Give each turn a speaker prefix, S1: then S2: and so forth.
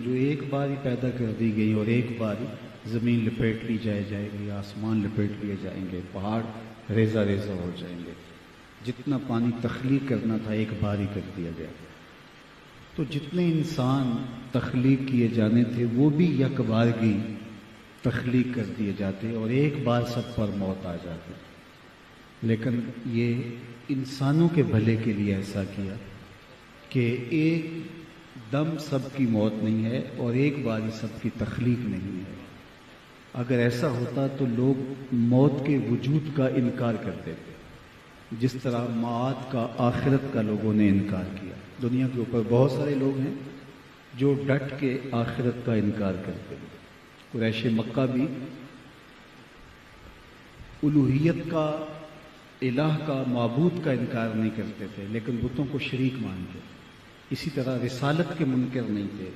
S1: جو ایک بار ہی پیدا کر دی گئی اور ایک بار ہی زمین لپیٹ لی جائے گی، آسمان لپیٹ لیے جائیں گے، پہاڑ ریزہ ریزہ ہو جائیں گے، جتنا پانی تخلیق کرنا تھا ایک بار ہی کر دیا گیا۔ تو جتنے انسان تخلیق کیے جانے تھے وہ بھی یک بارگی تخلیق کر دیے جاتے اور ایک بار سب پر موت آ جاتی، لیکن یہ انسانوں کے بھلے کے لیے ایسا کیا کہ ایک دم سب کی موت نہیں ہے اور ایک بار ہی سب کی تخلیق نہیں ہے۔ اگر ایسا ہوتا تو لوگ موت کے وجود کا انکار کرتے تھے، جس طرح معاد کا، آخرت کا لوگوں نے انکار کیا۔ دنیا کے اوپر بہت سارے لوگ ہیں جو ڈٹ کے آخرت کا انکار کرتے ہیں۔ قریش مکہ بھی الوہیت کا، الہ کا، معبود کا انکار نہیں کرتے تھے، لیکن بتوں کو شریک مانتے۔ اسی طرح رسالت کے منکر نہیں تھے،